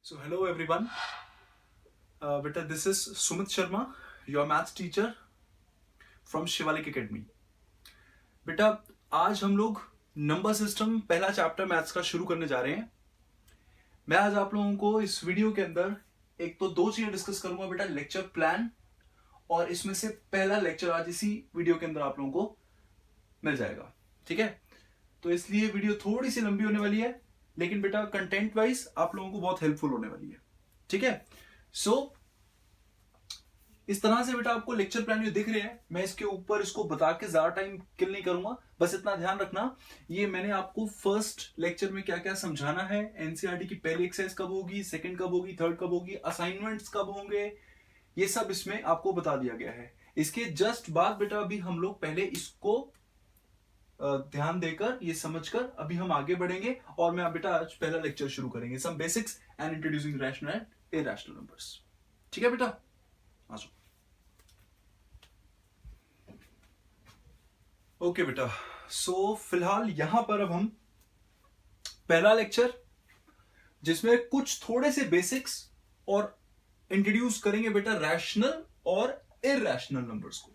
So hello everyone. Beta, this is Sumit Sharma, your maths teacher from Shivalik Academy. बेटा आज हम लोग number system पहला chapter maths का शुरू करने जा रहे हैं. मैं आज आप लोगों को इस वीडियो के अंदर एक तो दो चीजें डिस्कस करूंगा बेटा, लेक्चर प्लान, और इसमें से पहला लेक्चर आज इसी वीडियो के अंदर आप लोगों को मिल जाएगा. ठीक है, तो इसलिए वीडियो थोड़ी सी लंबी होने वाली है, लेकिन बेटा कंटेंट वाइज आप लोगों को बहुत हेल्पफुल होने वाली है. ठीक है, सो इस तरह से बेटा आपको लेक्चर प्लान जो दिख रहे हैं, मैं इसके ऊपर इसको बता के ज्यादा टाइम किल नहीं करूंगा. बस इतना ध्यान रखना, ये मैंने आपको फर्स्ट लेक्चर में क्या क्या समझाना है, एनसीईआरटी की पहली एक्सरसाइज कब होगी, सेकंड कब होगी, थर्ड कब होगी, असाइनमेंट्स कब होंगे, ये सब इसमें आपको बता दिया गया है. इसके जस्ट बाद बेटा अभी हम लोग पहले इसको ध्यान देकर ये समझकर अभी हम आगे बढ़ेंगे, और मैं बेटा आज पहला लेक्चर शुरू करेंगे, some basics and introducing rational and irrational numbers. ठीक है बेटा, आ जाओ. ओके बेटा, सो फिलहाल यहां पर अब हम पहला लेक्चर जिसमें कुछ थोड़े से बेसिक्स और इंट्रोड्यूस करेंगे बेटा रैशनल और इरैशनल नंबर्स को.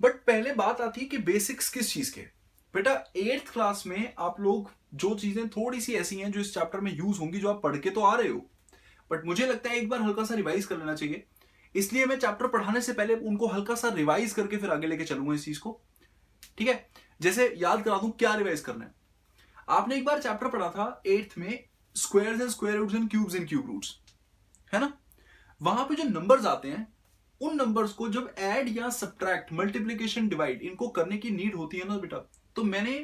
बट पहले बात आती है कि बेसिक्स किस चीज के. बेटा 8th क्लास में आप लोग जो चीजें थोड़ी सी ऐसी हैं जो इस चैप्टर में यूज होंगी, जो आप पढ़ के तो आ रहे हो, बट मुझे लगता है एक बार हल्का सा रिवाइज कर लेना चाहिए. इसलिए मैं चैप्टर पढ़ाने से पहले उनको हल्का सा रिवाइज करके फिर आगे लेके चलूंगा इस चीज को. ठीक है, जैसे याद करा दूं क्या रिवाइज करना है. आपने एक बार चैप्टर पढ़ा था 8th में, squares and square roots and cube roots, है ना. वहां पे जो नंबर्स आते हैं, उन नंबर्स को जब ऐड या सब्ट्रैक्ट, मल्टीप्लिकेशन, डिवाइड इनको करने की नीड होती है ना बेटा, तो मैंने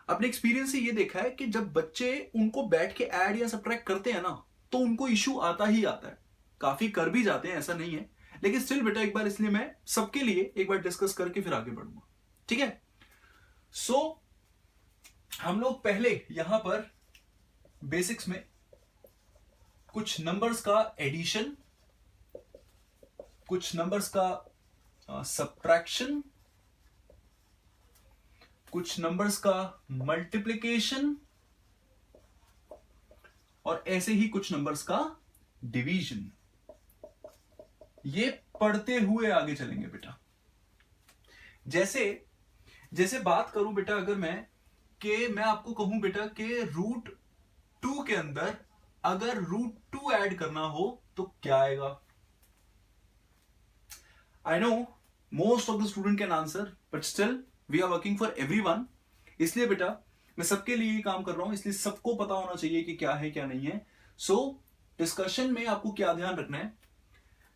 अपने एक्सपीरियंस से ये देखा है कि जब बच्चे उनको बैठ के ऐड या सब्ट्रैक्ट करते हैं ना, तो उनको इश्यू आता ही आता है. काफी कर भी जाते हैं, ऐसा नहीं है, लेकिन स्टिल बेटा एक बार, इसलिए मैं सबके लिए एक बार डिस्कस करके फिर आगे बढ़ूंगा. ठीक है, सो हम लोग पहले यहां पर बेसिक्स में कुछ नंबर्स का एडिशन, कुछ नंबर्स का सब्ट्रैक्शन, कुछ नंबर्स का मल्टीप्लिकेशन, और ऐसे ही कुछ नंबर्स का डिवीजन, ये पढ़ते हुए आगे चलेंगे बेटा. जैसे जैसे बात करूं बेटा, अगर मैं आपको कहूं बेटा कि √2 के अंदर अगर √2 ऐड करना हो तो क्या आएगा. I know most of the student can answer, but still we are working for everyone. इसलिए बेटा मैं सबके लिए ये काम कर रहा हूं, इसलिए सबको पता होना चाहिए कि क्या है क्या नहीं है. सो डिस्कशन में आपको क्या ध्यान रखना है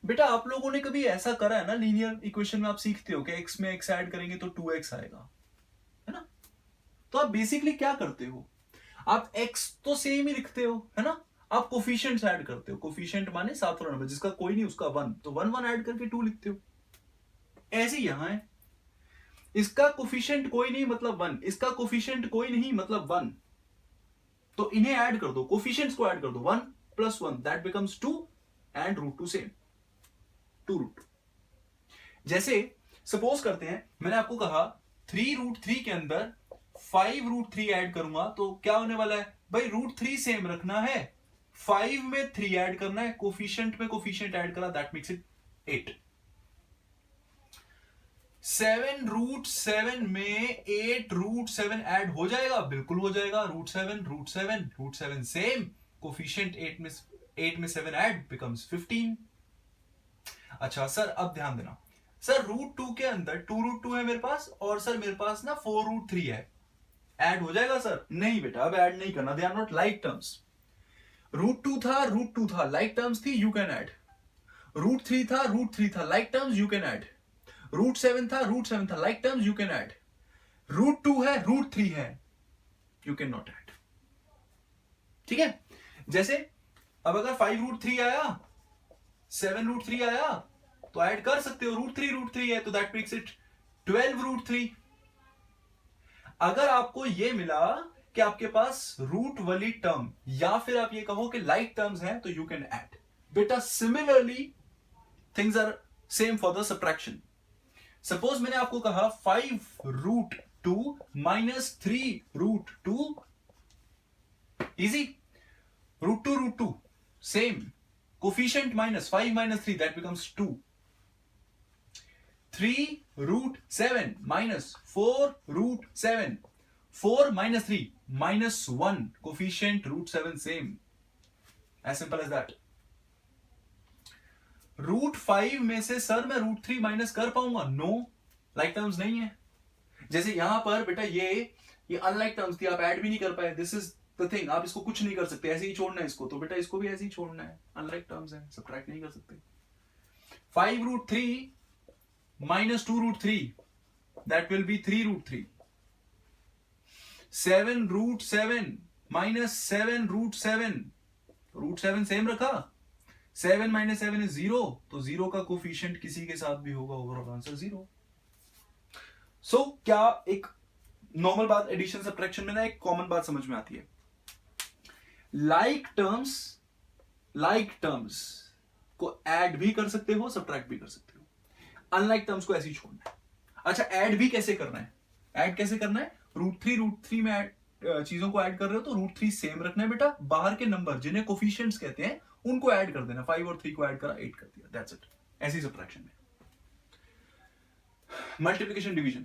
बेटा, आप लोगों ने कभी ऐसा करा है ना, लीनियर इक्वेशन में आप सीखते हो कि x में x ऐड करेंगे तो 2x आएगा, है ना. तो आप बेसिकली क्या करते हो, आप x तो सेम ही लिखते हो, है ना. आप कोफिशिएंट्स ऐड करते हो. कोफिशिएंट माने साथ वाला नंबर, जिसका कोई नहीं उसका 1, तो 1 1 ऐड करके 2 लिखते हो. ऐसे यहां है, इसका कोफिशिएंट कोई नहीं मतलब 1, इसका कोफिशिएंट कोई नहीं मतलब 1, तो इन्हें ऐड कर दो, कोफिशिएंट्स को ऐड कर दो. 1 + 1 दैट बिकम्स 2, एंड √2 सेम, 2√2. जैसे सपोज करते हैं, मैंने आपको कहा 3√3 के अंदर 5√3 ऐड करूंगा, तो क्या होने वाला है भाई, √3 सेम रखना है, 5 में 3 ऐड करना है, कोफिशिएंट में कोफिशिएंट ऐड करा, दैट मेक्स इट 8. 7√7 में 8√7 ऐड हो जाएगा, बिल्कुल हो जाएगा. √7 सेम, कोफिशिएंट 8 में 7 ऐड बिकम्स 15. अच्छा सर, अब ध्यान देना सर, √2 के अंदर 2√2 है मेरे पास, और सर मेरे पास ना 4√3 है, ऐड हो जाएगा सर. नहीं बेटा, अब ऐड नहीं करना, they are not like terms. √2 था, लाइक टर्म्स थी, यू कैन ऐड. √3 था, like terms, you can add. √7 था, like terms, you can add. √2 है, √3 है, यू कैन नॉट ऐड. ठीक है, जैसे अब अगर 5√3 आया, 7√3 आया, तो ऐड कर सकते हो. √3 है, तो दैट मेक्स इट 12√3. अगर आपको ये मिला कि आपके पास रूट वाली टर्म, या फिर आप ये कहो कि लाइक टर्म्स हैं, तो यू कैन ऐड. बेटा similarly things are same for the subtraction. Suppose मैंने आपको कहा 5√2 - 3√2, easy. Root two same, coefficient minus 5 minus 3 that becomes 2. 3 root 7 minus 4 root 7, 4 minus 3 minus 1, coefficient root 7 same, as simple as that. Root 5 में से sir मैं root 3 minus कर पाऊंगा? No, like terms नहीं है. जैसे यहां पर बेटा ये अनलाइक टर्म्स थी, आप ऐड भी नहीं कर पाए. दिस इज द थिंग, आप इसको कुछ नहीं कर सकते, ऐसे ही छोड़ना है इसको. तो बेटा इसको भी ऐसे ही छोड़ना है, अनलाइक टर्म्स है, सब्ट्रैक्ट नहीं कर सकते. 5 root 3 minus 2 root 3 that will be 3 root 3. 7 root 7 minus 7 root 7, root 7 same रखा. 7 माइनस 7 इज 0, तो 0 का कोफिशिएंट किसी के साथ भी होगा, ओवरऑल आंसर 0. सो क्या एक नॉर्मल बात एडिशन सब्ट्रैक्शन में ना एक कॉमन बात समझ में आती है. लाइक टर्म्स को ऐड भी कर सकते हो, सब्ट्रैक्ट भी कर सकते हो. अनलाइक टर्म्स को ऐसे ही छोड़ना है. अच्छा, ऐड भी कैसे करना है? ऐड कैसे करना है? रूट थ्री में ऐड चीजों को ऐड कर रहे हो तो रूट 3 सेम रखना है बेटा. बाहर के नंबर जिन्हें कोफिशिएंट्स कहते हैं उनको ऐड कर देना. 5 और 3 को ऐड करा, 8 कर दिया, दैट्स इट. ऐसी सब्ट्रैक्शन में. मल्टीप्लिकेशन डिवीजन,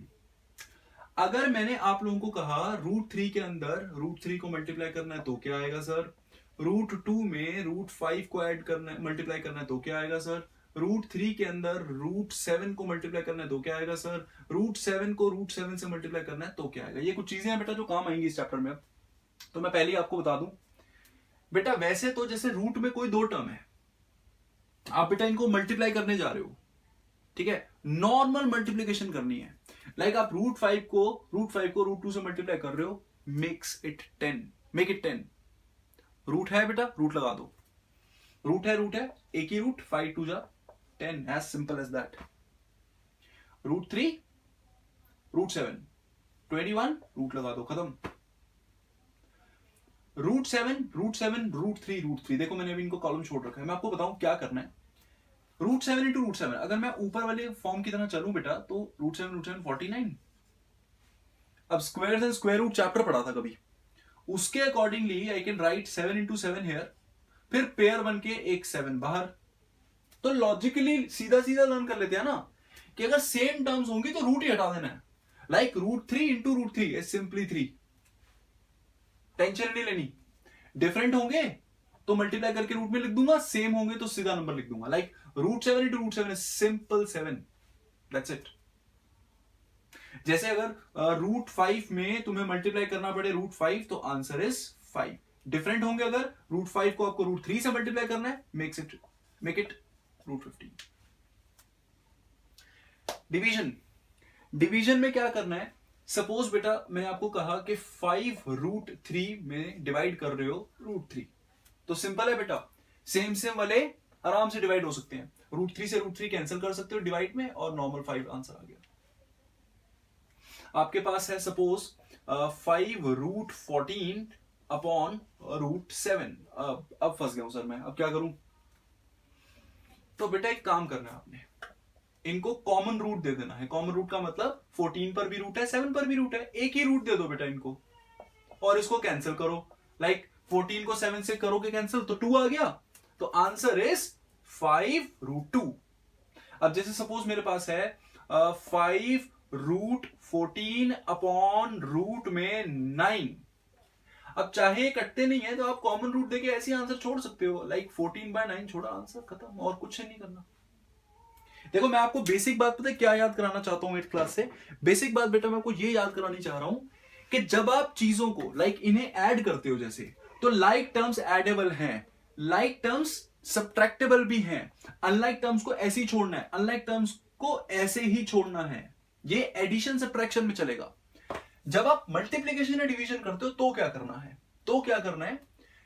अगर मैंने आप लोगों को कहा रूट 3 के अंदर रूट 3 को मल्टीप्लाई करना है तो क्या आएगा सर? रूट 2 में रूट 5 को ऐड करना है, मल्टीप्लाई करना है तो क्या आएगा सर? रूट 3 के अंदर रूट 7 को मल्टीप्लाई करना है तो क्या आएगा सर? रूट 7 को रूट 7 से मल्टीप्लाई करना है तो क्या आएगा? ये कुछ चीजें हैं बेटा जो काम आएंगी इस चैप्टर में. तो मैं पहले ही आपको बता दूं बेटा, वैसे तो जैसे रूट में कोई 2 टर्म है, आप बेटा इनको मल्टीप्लाई करने जा रहे हो, ठीक है, नॉर्मल मल्टीप्लीकेशन करनी है. लाइक आप रूट 5 को रूट 2 से मल्टीप्लाई कर रहे हो, मेक इट 10. रूट है बेटा, रूट लगा दो. रूट है, एक ही रूट, 5 2 जा 10, as simple as that. Root 3 root 7 21, root लगा दो, खत्म. Root 7 root 3. देखो मैंने अभी इनको कॉलम छोड़ रखा है. मैं आपको बताऊं क्या करना है. रूट 7 इंटू रूट 7, अगर मैं ऊपर वाले फॉर्म की तरह चलूं बेटा तो रूट 7 49. अब square and square root chapter पढ़ा था कभी, उसके accordingly I can write 7 into 7 here, फिर पेयर बन के एक 7 बाहर. तो लॉजिकली सीधा लर्न कर लेते हैं ना कि अगर सेम टर्म्स होंगी तो रूट ही हटा देना है. Like root 3 into root 3 is simply 3. Tension नहीं लेनी. डिफरेंट होंगे तो मल्टीप्लाई करके रूट में लिख दूंगा, सेम होंगे तो सीधा नंबर लिख दूंगा. Like root 7 into root 7 is simple 7, that's it. जैसे अगर रूट 5 में तुम्हें मल्टीप्लाई करना पड़े रूट 5 तो आंसर इज 5. डिफरेंट होंगे अगर रूट 5 को आपको रूट 3 से मल्टीप्लाई करना है, मेक इट रूट 15. डिवीजन में क्या करना है? सपोज बेटा मैंने आपको कहा कि 5 रूट 3 में डिवाइड कर रहे हो रूट 3, तो सिंपल है बेटा, सेम वाले आराम से डिवाइड हो सकते हैं. रूट 3 से रूट 3 कैंसिल कर सकते हो डिवाइड में और नॉर्मल 5 आंसर आ गया. आपके पास है सपोज 5 रूट 14 अपॉन रूट 7. अब फंस गया हूं सर मैं, अब क्या करूं? तो बेटा एक काम करना है आपने, इनको कॉमन रूट दे देना है. कॉमन रूट का मतलब 14 पर भी रूट है, 7 पर भी रूट है, एक ही रूट दे दो बेटा इनको और इसको कैंसिल करो. लाइक 14 को 7 से करोगे कैंसिल तो 2 आ गया, तो आंसर इज 5 रूट 2. अब जैसे सपोज मेरे पास है 5 रूट 14 अपॉन रूट में 9. अब चाहे कटते नहीं है तो आप कॉमन रूट देके ऐसे आंसर छोड़ सकते हो. लाइक 14/9 छोड़ा, आंसर खत्म, और कुछ नहीं करना. देखो मैं आपको बेसिक बात पता है क्या याद कराना चाहता हूं 8th क्लास से? बेसिक बात बेटा मैं आपको ये याद करानी चाह रहा हूं कि जब आप चीजों को लाइक इन्हें ऐड करते हो जैसे, तो लाइक टर्म्स एडेबल हैं, लाइक टर्म्स सब्ट्रैक्टेबल भी हैं. अनलाइक टर्म्स को ऐसे ही छोड़ना है, अनलाइक टर्म्स को ऐसे ही छोड़ना है. ये एडिशन सब्ट्रैक्शन में चलेगा. जब आप मल्टीप्लीकेशन या डिवीजन करते हो तो क्या करना है?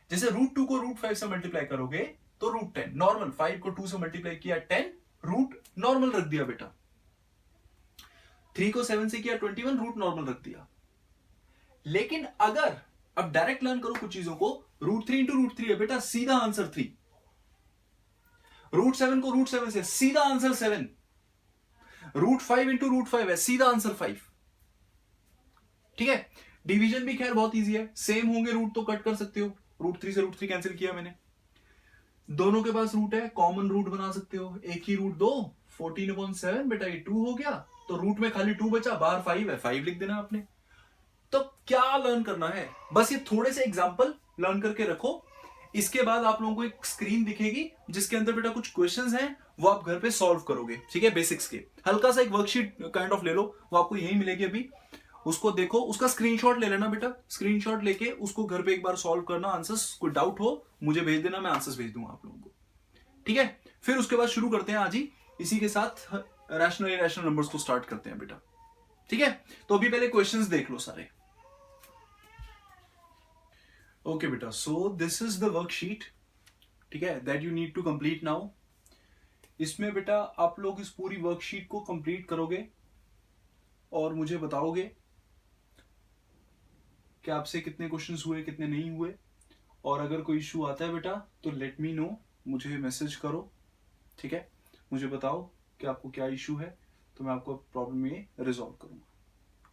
जैसे रूट 2 को रूट 5 से मल्टीप्लाई करोगे तो रूट 10 नॉर्मल. 5 को 2 से मल्टीप्लाई किया 10, रूट नॉर्मल रख दिया बेटा. 3 को 7 से किया 21, रूट नॉर्मल रख दिया. लेकिन अगर अब डायरेक्ट लर्न करो कुछ चीजों को, रूट 3 इंटू रूट 3 है बेटा, सीधा आंसर 3. रूट 7 को रूट 7 से, सीधा आंसर 7. रूट 5 इंटू रूट 5 है, सीधा आंसर 5. ठीक है. डिवीजन भी खैर बहुत इजी है, सेम होंगे रूट तो कट कर सकते हो. √3 से √3 कैंसिल किया मैंने, दोनों के पास रूट है, कॉमन रूट बना सकते हो, एक ही रूट दो, 14/7 बेटा ये 2 हो गया, तो रूट में खाली 2 बचा, बाहर 5 है, 5 लिख देना आपने। तो क्या लर्न करना है, बस ये थोड़े से एग्जांपल लर्न करके रखो। इसके बाद आप लोगों को एक स्क्रीन दिखेगी जिसके अंदर बेटा कुछ क्वेश्चंस हैं, वो आप घर पे सॉल्व करोगे, ठीक है, बेसिक्स के। हल्का सा एक वर्कशीट काइंड ऑफ ले लो, वो आपको यही मिलेगी अभी, उसको देखो, उसका स्क्रीनशॉट ले लेना बेटा, स्क्रीनशॉट लेके उसको घर पे एक बार सॉल्व करना, आंसर्स, कोई डाउट हो मुझे भेज देना, मैं आंसर्स भेज दूंगा आप लोगों को, ठीक है। फिर उसके बाद शुरू करते हैं आज ही इसी के साथ रैशनल इरेशनल नंबर्स को स्टार्ट करते हैं बेटा, ठीक है। तो अभी पहले क्वेश्चंस देख लो सारे। ओके बेटा, so this is the worksheet, ठीक है, that you need to complete now. इसमें बेटा आप लोग इस पूरी वर्कशीट को कंप्लीट करोगे और मुझे बताओगे कि आपसे कितने क्वेश्चंस हुए, कितने नहीं हुए, और अगर कोई इशू आता है बेटा तो लेट मी नो, मुझे मैसेज करो, ठीक है, मुझे बताओ कि आपको क्या इशू है, तो मैं आपको प्रॉब्लम ये रिजॉल्व करूंगा,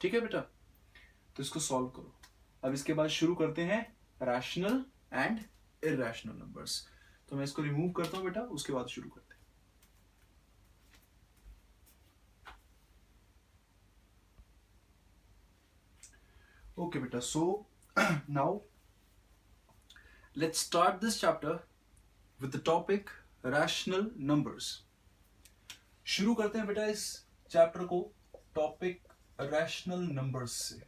ठीक है बेटा। तो इसको सॉल्व करो। अब इसके बाद शुरू करते हैं रैशनल एंड इरैशनल नंबर्स। तो मैं इसको रिमूव करता हूं बेटा, उसके बाद शुरू करते हैं। ओके बेटा, so now let's start this chapter with the topic rational numbers. शुरू करते हैं बेटा इस चैप्टर को टॉपिक रैशनल नंबर्स से।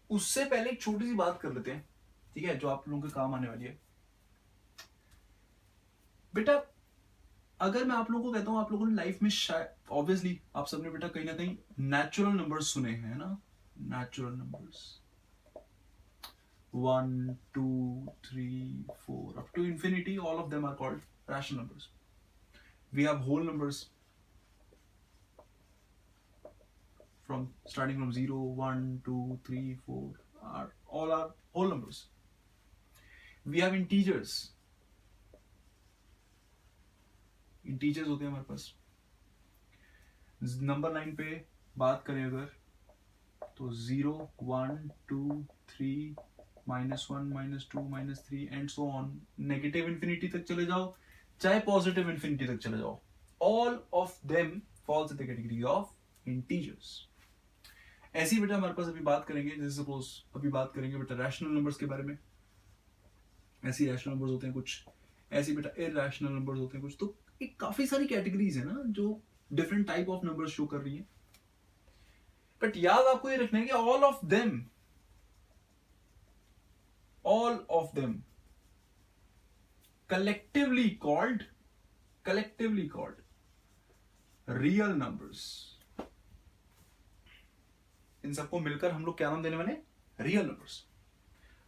उससे पहले एक छोटी सी बात कर लेते हैं, ठीक है, जो आप लोगों के काम आने वाली है बेटा। अगर मैं आप लोगों को कहता हूं, आप लोगों ने लाइफ में शायद ऑब्वियसली आप सबने बेटा कहीं ना कहीं नेचुरल नंबर्स सुने हैं ना, natural numbers 1 2 3 4 up to infinity, all of them are called rational numbers. We have whole numbers from starting from 0 1 2 3 4 are all are whole numbers. We have integers, integers होते हैं हमारे पास। नंबर लाइन पे बात करें अगर तो 0 1 2 3 -1 -2 -3 and so on, negative infinity तक चले जाओ चाहे पॉजिटिव इंफिनिटी तक चले जाओ, all of them falls in the category of integers. ऐसी बेटा हमारे पास अभी बात करेंगे, जैसे सपोज अभी बात करेंगे बेटा रैशनल नंबर्स के बारे में। ऐसी रैशनल नंबर्स होते हैं कुछ, ऐसी बेटा इरैशनल नंबर्स होते हैं कुछ, तो एक काफी सारी कैटेगरीज है ना जो different type of numbers show कर रही है। बट याद आपको ये रखना है कि all of them collectively called real numbers। इन सबको मिलकर हम लोग क्या नाम देने वाले, रियल नंबर्स।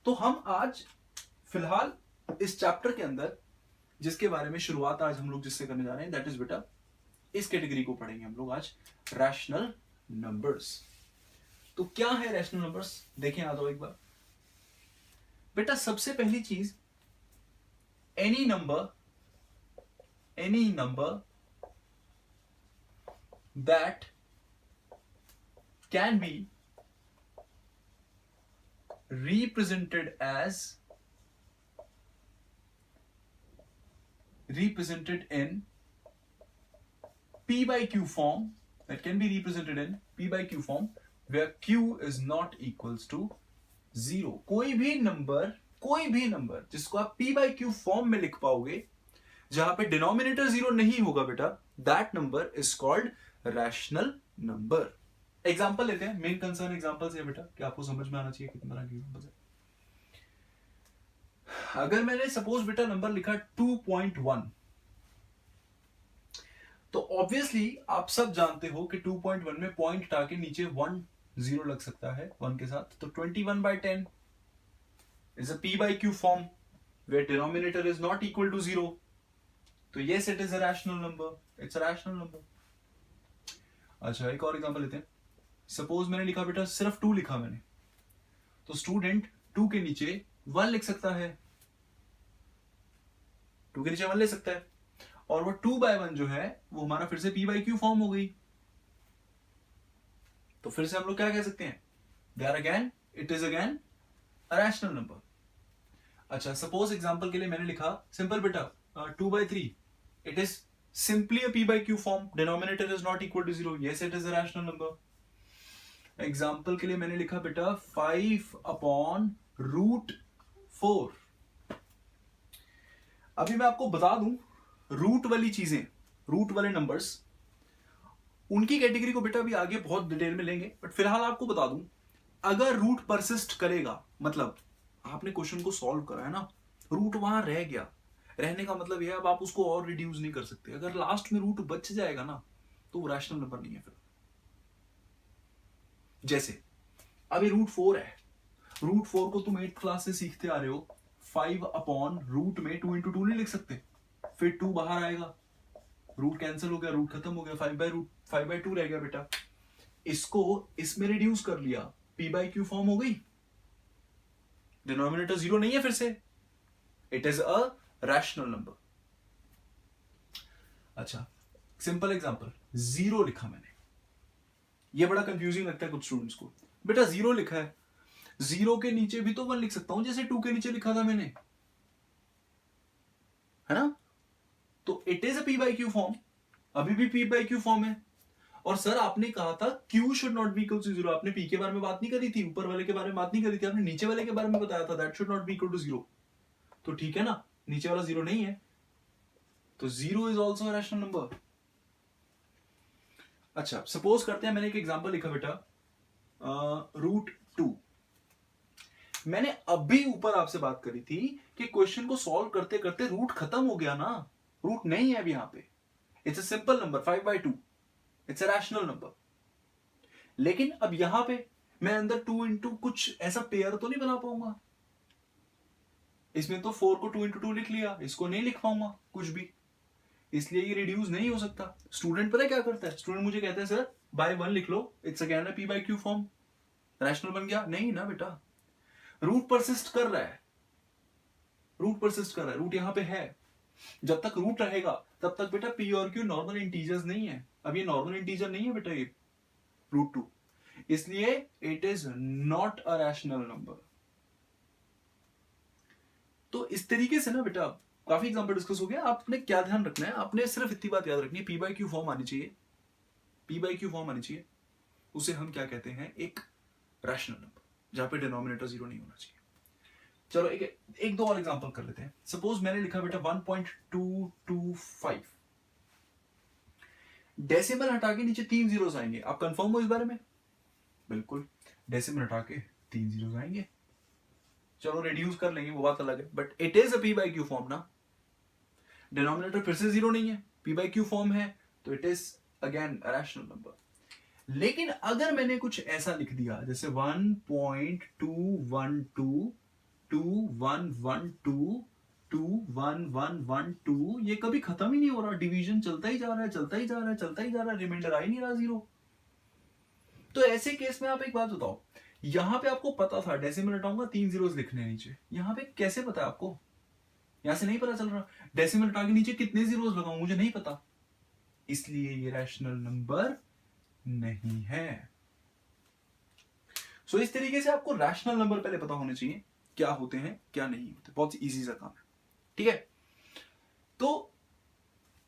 तो हम आज फिलहाल इस चैप्टर के अंदर जिसके बारे में शुरुआत आज हम लोग जिससे करने जा रहे हैं, दैट इज बेटा इस कैटेगरी को पढ़ेंगे हम लोग आज, रैशनल नंबर्स। तो क्या है रैशनल नंबर्स, देखें आ जाओ एक बार बेटा। सबसे पहली चीज, any number that can be represented in P by Q form, that can be represented in P by Q form where Q is not equals to 0। कोई भी नंबर जिसको आप P by Q फॉर्म में लिख पाओगे, जहां पे denominator 0 नहीं होगा बेटा, that number is called rational number. Example लेते हैं, मेन कंसर्न एग्जांपल से बेटा कि आपको समझ में आना चाहिए कितने तरह के एग्जांपल्स है। अगर मैंने सपोज बेटा नंबर लिखा 2.1, तो ऑब्वियसली आप सब जानते हो कि 2.1 में पॉइंट हटा के नीचे 1 0 लग सकता है 1 के साथ, तो 21/10 is a P by Q form where denominator is not equal to 0. तो yes, it is a rational number. It's a rational number. अच्छा, एक और एग्जांपल लेते हैं। सपोज मैंने लिखा बेटा सिर्फ 2 लिखा मैंने, तो स्टूडेंट 2 के नीचे 1 लिख सकता है, 2 के नीचे 1 ले सकता है, और वो 2/1 जो है वो हमारा फिर से P by Q फॉर्म हो गई। तो फिर से हम लोग क्या कह सकते हैं, it is again a rational number. अच्छा, सपोज एग्जांपल के लिए मैंने लिखा सिंपल बेटा 2/3, it is simply a p by q form, denominator is not equal to 0, yes it is a rational number. Example के लिए मैंने लिखा बेटा 5/√4। अभी मैं आपको बता दूं, रूट वाली चीजें, रूट वाले नंबर्स, उनकी कैटेगरी को बेटा अभी आगे बहुत डिटेल में लेंगे, बट फिलहाल आपको बता दूं, अगर रूट परसिस्ट करेगा, मतलब आपने क्वेश्चन को सॉल्व करा है ना, रूट वहां रह गया, रहने का मतलब यह है अब आप उसको और रिड्यूस नहीं कर सकते, अगर लास्ट में रूट बच जाएगा ना तो वो रैशनल नंबर नहीं है फिर। जैसे अभी √4 है, √4 को तुम 8th क्लास से सीखते आ रहे हो, 5/रूट में 2 into 2 नहीं लिख सकते, फिर 2 बाहर आएगा, रूट कैंसिल हो गया, रूट खत्म हो गया, 5/2 रह गया बेटा। इसको इसमें रिड्यूस कर लिया, p by q फॉर्म हो गई, डिनोमिनेटर 0 नहीं है फिर से, it is a rational number. अच्छा, सिंपल एग्जांपल, 0 लिखा मैंने, ये बड़ा कंफ्यूजिंग लगता है कुछ स्टूडेंट्स को, बेटा 0 लिखा है, 0 के नीचे भी तो 1 लिख सकता हूं, जैसे 2 के नीचे लिखा था मैंने, है ना, तो it is a p by q form, अभी भी p by q फॉर्म है। और सर आपने कहा था q should not be equal to 0, आपने p के बारे में बात नहीं करी थी, ऊपर वाले के बारे में बात नहीं करी थी, आपने नीचे वाले के बारे में बताया था, that should not be equal to 0, तो ठीक है ना, नीचे वाला 0 नहीं है, तो 0 is also a rational number. अच्छा, सपोज करते हैं मैंने एक एग्जांपल लिखा बेटा √2, मैंने अभी ऊपर आपसे बात करी थी कि क्वेश्चन को सॉल्व करते करते रूट खत्म हो गया ना, रूट नहीं है अब यहां पे, it's a simple number 5/2, it's a rational number. लेकिन अब यहां पे मैं अंदर 2 into कुछ ऐसा पेयर तो नहीं बना पाऊंगा, इसमें तो 4 को 2 into 2 लिख लिया, इसको नहीं लिख पाऊंगा कुछ भी, इसलिए ये रिड्यूस नहीं हो सकता। स्टूडेंट पता है क्या करता है, स्टूडेंट मुझे कहता है सर बाय 1 लिख लो, it's again a p by q form, rational बन गया, नहीं ना बेटा, रूट परसिस्ट कर रहा है, रूट परसिस्ट कर रहा है, रूट यहां पे है, जब तक रूट रहेगा तब तक बेटा p और q नॉर्मल इंटीजर्स नहीं है, अब ये नॉर्मल इंटीजर नहीं है बेटा ये √2, इसलिए it is not a rational number. तो इस तरीके से ना बेटा काफी एग्जांपल डिस्कस हो गया, आपने क्या ध्यान रखना है, आपने सिर्फ इतनी बात याद रखनी है, p by q फॉर्म आनी चाहिए, p by q फॉर्म आनी चाहिए, उसे हम क्या कहते हैं, एक रैशनल नंबर, जहां पे डिनोमिनेटर 0 नहीं होना चाहिए। चलो एक दो और एग्जांपल कर लेते हैं। सपोज मैंने लिखा बेटा 1.225, डेसिमल हटा के नीचे 3 जीरोस आएंगे, आप कंफर्म हो इस बारे में? बिल्कुल, डेसिमल हटा के 3 जीरोस आएंगे, चलो रिड्यूस कर लेंगे वो बात अलग है, but it is a p by q form ना, डिनोमिनेटर फिर से 0 नहीं है, p by q फॉर्म है, तो it is again a rational number. लेकिन अगर मैंने कुछ ऐसा लिख दिया जैसे 1.2122112 ये कभी खत्म ही नहीं हो रहा, डिवीजन चलता ही जा रहा है, चलता ही जा रहा है, चलता ही जा रहा है, रिमाइंडर आ ही नहीं रहा 0, तो ऐसे केस में आप एक बात बताओ, यहां पे आपको पता था डेसिमल हटाऊंगा 3 जीरोस लिखने हैं नीचे, यहां पे कैसे पता है आपको, यहां से नहीं पता चल रहा, डेसिमल हटा के नीचे कितने जीरोस लगाऊं मुझे नहीं पता, इसलिए ये रैशनल नंबर नहीं है। सो इस तरीके से आपको रैशनल नंबर पहले पता होने चाहिए क्या होते हैं क्या नहीं होते, बहुत इजी सा काम है, ठीक है। तो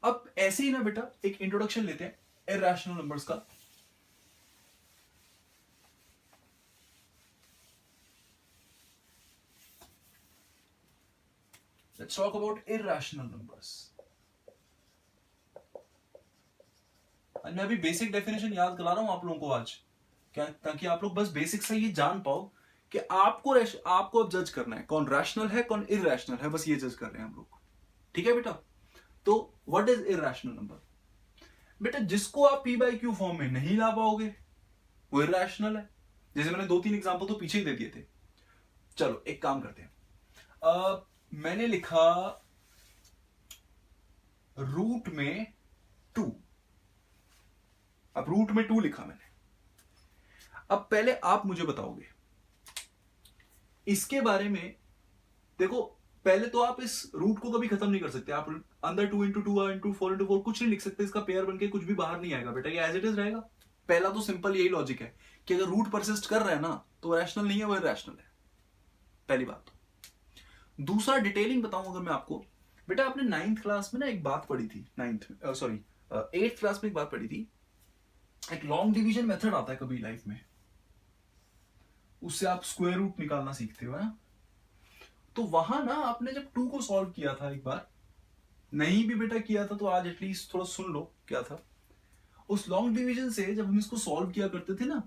अब ऐसे ही ना बेटा एक इंट्रोडक्शन लेते हैं इरैशनल नंबर्स का। Let's talk about irrational numbers. मैं अभी बेसिक डेफिनेशन याद करा रहा हूं आप लोगों को आज, क्या, ताकि आप लोग बस बेसिक से ये जान पाओ कि आपको अब जज करना है कौन रैशनल है कौन इरैशनल है, बस ये जज कर रहे हैं हम लोग, ठीक है बेटा। तो व्हाट इज इरैशनल नंबर, बेटा जिसको आप p by q फॉर्म में नहीं ला पाओगे वो इरैशनल है, जैसे मैंने 2-3 एग्जांपल तो पीछे ही दे दिए थे। चलो एक काम करते हैं, मैंने लिखा रूट में 2, अब रूट में 2 लिखा मैंने, अब पहले आप मुझे बताओगे इसके बारे में, देखो पहले तो आप इस रूट को कभी खत्म नहीं कर सकते, आप अंदर 2 into 2 into 4 into 4 कुछ नहीं लिख सकते, इसका पेयर बनके कुछ भी बाहर नहीं आएगा बेटा, ये एज इट इज रहेगा, पहला तो सिंपल यही लॉजिक है कि अगर रूट परसिस्ट कर रहा है ना तो रैशनल नहीं है, वो इरैशनल है, पहली बात तो। दूसरा डिटेलिंग बताऊं अगर मैं आपको, बेटा आपने 9th क्लास में ना एक बात पढ़ी थी, 8th क्लास में एक बात पढ़ी थी, एक लॉन्ग डिवीजन मेथड आता है कभी लाइफ में, उससे आप स्क्वायर रूट निकालना सीखते हो ना। तो वहां ना आपने जब 2 को सॉल्व किया था एक बार, नहीं भी बेटा किया था तो आज एटलीस्ट थोड़ा सुन लो क्या था। उस लॉन्ग डिवीजन से जब हम इसको सॉल्व किया करते थे ना,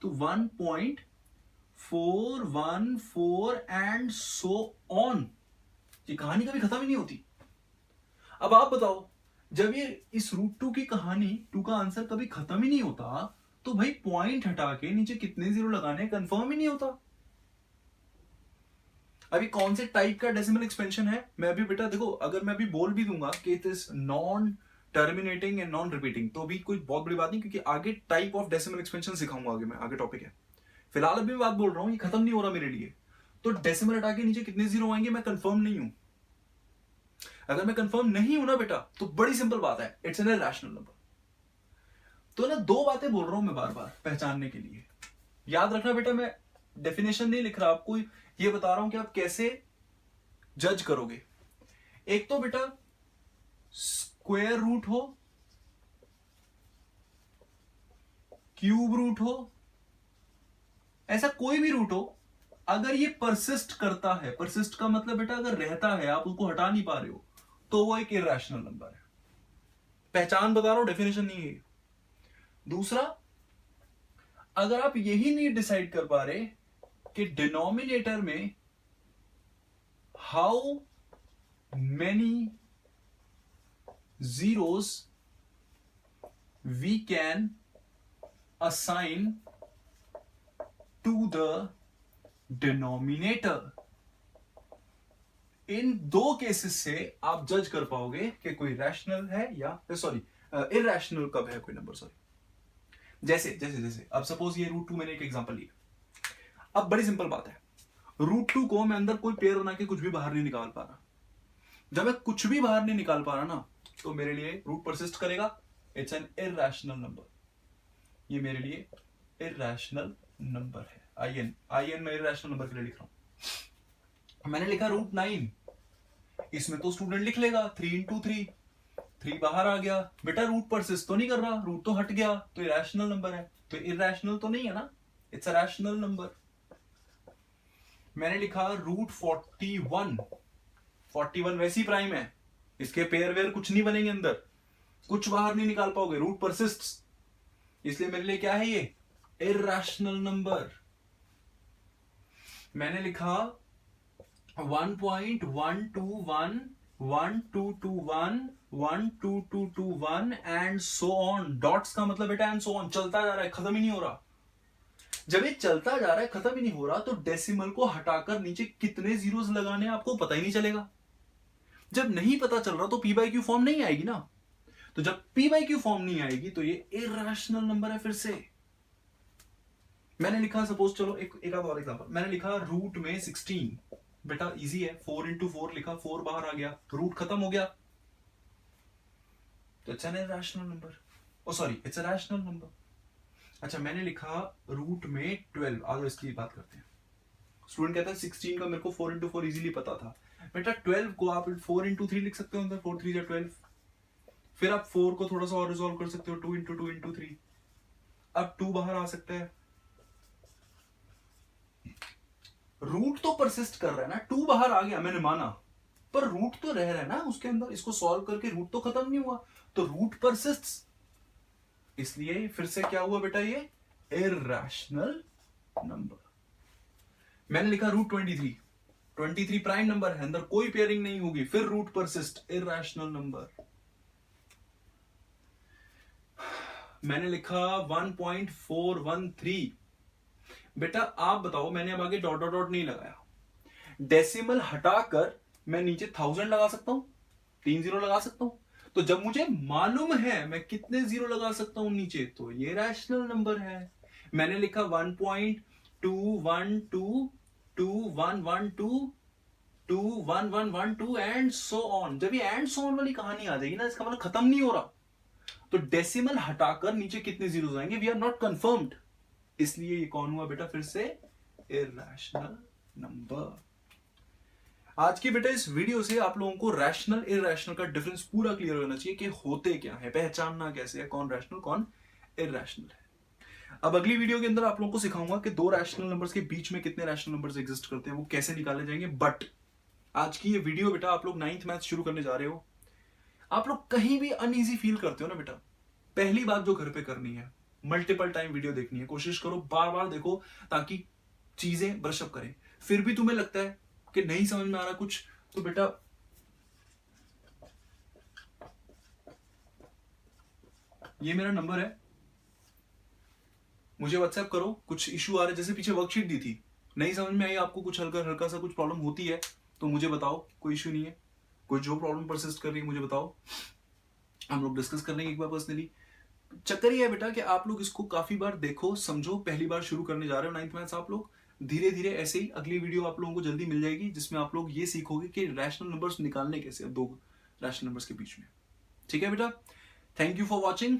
तो 1.414 एंड सो ऑन, ये कहानी कभी खत्म ही नहीं होती। अब आप बताओ, जब ये इस √2 की कहानी 2 का आंसर कभी खत्म ही नहीं होता, तो भाई पॉइंट हटा के नीचे कितने जीरो लगाने कंफर्म ही नहीं होता। अभी कौन से टाइप का डेसिमल एक्सपेंशन है, मैं अभी बेटा देखो, अगर मैं अभी बोल भी दूंगा कि it is non terminating and non repeating, तो भी कोई बहुत बड़ी बात नहीं, क्योंकि आगे टाइप ऑफ डेसिमल एक्सपेंशन सिखाऊंगा आगे मैं, आगे टॉपिक है। फिलहाल अभी मैं बात बोल रहा हूं, ये खत्म नहीं हो रहा मेरे लिए। तो डेसिमल हटा के नीचे कितने जीरो आएंगे मैं कंफर्म नहीं हूं। अगर मैं कंफर्म नहीं हूं ना बेटा, तो बड़ी सिंपल बात है, इट्स एन इरैशनल नंबर। तो ना 2 बातें बोल रहा हूं मैं बार बार पहचानने के लिए। याद रखना बेटा, मैं डेफिनेशन नहीं लिख रहा आपको, ये बता रहा हूं कि आप कैसे जज करोगे। एक तो बेटा स्क्वायर रूट हो, क्यूब रूट हो, ऐसा कोई भी रूट हो, अगर ये परसिस्ट करता है, परसिस्ट का मतलब बेटा अगर रहता है, आप उसको हटा नहीं पा रहे हो, तो वो एक इरैशनल नंबर है। पहचान बता रहा हूं, डेफिनेशन नहीं है। दूसरा, अगर आप यही नहीं डिसाइड कर पा रहे कि डिनोमिनेटर में how many zeros we can assign to the denominator, in 2 cases से आप जज कर पाओगे कि कोई रैशनल है या इरैशनल कब है कोई नंबर। जैसे जैसे जैसे अब सपोज ये √2 मैंने एक एग्जांपल लिया। अब बड़ी सिंपल बात है, √2 को मैं अंदर कोई पेयर बना के कुछ भी बाहर नहीं निकाल पा रहा। जब मैं कुछ भी बाहर नहीं निकाल पा रहा ना, तो मेरे लिए रूट परसिस्ट करेगा, इट्स एन इरैशनल नंबर। ये मेरे लिए इरैशनल नंबर है। आई एन मैं इरैशनल नंबर के लिए लिख रहा हूं। मैंने लिखा √9, इसमें तो स्टूडेंट लिख लेगा 3 × 3, 3 बाहर आ गया, बेटा रूट परसिस्ट तो नहीं कर रहा, रूट तो हट गया, तो इरैशनल नंबर है। तो इरैशनल तो नहीं है ना, इट्स अ रैशनल नंबर। मैंने लिखा √41, 41 वैसी प्राइम है, इसके पेयर वेयर कुछ नहीं बनेंगे, अंदर कुछ बाहर नहीं निकाल पाओगे, रूट परसिस्ट्स, इसलिए मेरे लिए क्या है ये इरैशनल नंबर। मैंने लिखा 1.121 1221 12221 एंड सो ऑन। डॉट्स का मतलब बेटा एंड सो ऑन, चलता जा रहा है, खत्म ही नहीं हो रहा। जब ये चलता जा रहा है, खत्म ही नहीं हो रहा, तो डेसिमल को हटाकर नीचे कितने जीरोस लगाने आपको पता ही नहीं चलेगा। जब नहीं पता चल रहा तो p/q फॉर्म नहीं आएगी ना। तो जब p/q फॉर्म नहीं आएगी तो ये इरैशनल नंबर है। फिर से मैंने लिखा, सपोज चलो एक और एग्जांपल, मैंने लिखा रूट में 16, बेटा इजी है, 4 × 4 लिखा, 4 बाहर आ गया, रूट खत्म हो गया, तो it's an irrational number. Oh sorry, it's a rational number. अच्छा, मैंने लिखा रूट में 12, आज इसकी बात करते हैं। स्टूडेंट कहता है 16 का मेरे को 4 × 4 इजीली पता था। बेटा 12 को आप 4 × 3 लिख सकते हो अंदर, 4 × 3 = 12। फिर आप 4 को थोड़ा सा और रिजॉल्व कर सकते हो, 2 × 2 × 3। अब 2 बाहर आ सकता है, रूट तो परसिस्ट कर रहा है ना, 2 बाहर आ गया मैंने माना, पर रूट तो रह रहा है ना उसके अंदर, इसको सॉल्व करके रूट तो खत्म नहीं हुआ, तो रूट परसिस्ट्स, इसलिए फिर से क्या हुआ बेटा, ये इरैशनल नंबर। मैंने लिखा √23, 23 प्राइम नंबर है, अंदर कोई पेयरिंग नहीं होगी, फिर रूट परसिस्ट, इरैशनल नंबर। मैंने लिखा 1.413, बेटा आप बताओ, मैंने अब आगे डॉट डॉट डॉट नहीं लगाया, डेसिमल हटाकर मैं नीचे 1000 लगा सकता हूं, 3 जीरो लगा सकता हूं। तो जब मुझे मालूम है मैं कितने जीरो लगा सकता हूं नीचे, तो ये रैशनल नंबर है। मैंने लिखा 1.2122112 एंड सो ऑन। जब ये एंड सो ऑन वाली कहानी आ जाएगी ना, इसका मतलब खत्म नहीं हो रहा, तो डेसिमल हटाकर नीचे कितने जीरो आएंगे, वी आर नॉट कंफर्म्ड, इसलिए ये कौन हुआ बेटा, फिर से इरैशनल नंबर। आज की बेटा इस वीडियो से आप लोगों को रैशनल इरैशनल का डिफरेंस पूरा क्लियर होना चाहिए कि होते क्या है, पहचानना कैसे है कौन रैशनल कौन इरैशनल है। अब अगली वीडियो के अंदर आप लोगों को सिखाऊंगा कि दो रैशनल नंबर्स के बीच में कितने रैशनल नंबर्स एग्जिस्ट करते हैं, वो कैसे निकाले जाएंगे। बट आज की ये वीडियो बेटा, आप लोग 9th मैथ शुरू करने जा रहे हो, आप लोग कहीं भी अनईजी फील करते हो ना बेटा, पहली बात जो घर पे करनी है, मल्टीपल टाइम वीडियो देखनी है, कोशिश करो बार बार देखो ताकि चीजें ब्रशअप करें। फिर भी तुम्हें लगता है कि नहीं समझ में आ रहा कुछ, तो बेटा ये मेरा नंबर है, मुझे व्हाट्सएप करो। कुछ इशू आ रहा है, जैसे पीछे वर्कशीट दी थी, नहीं समझ में आई आपको, कुछ हल्का हल्का सा कुछ प्रॉब्लम होती है तो मुझे बताओ, कोई इशू नहीं है। कोई जो प्रॉब्लम परसिस्ट कर रही है मुझे बताओ, हम लोग डिस्कस कर लेंगे एक बार पर्सनली। चक्कर ये है बेटा कि आप लोग इसको काफी बार देखो समझो, पहली बार शुरू करने जा रहे हो 9th मैथ्स आप लोग, धीरे धीरे ऐसे ही अगली वीडियो आप लोगों को जल्दी मिल जाएगी जिसमें आप लोग ये सीखोगे कि रैशनल नंबर्स निकालने कैसे दो रैशनल नंबर्स के बीच में। ठीक है बेटा, थैंक यू फॉर वॉचिंग।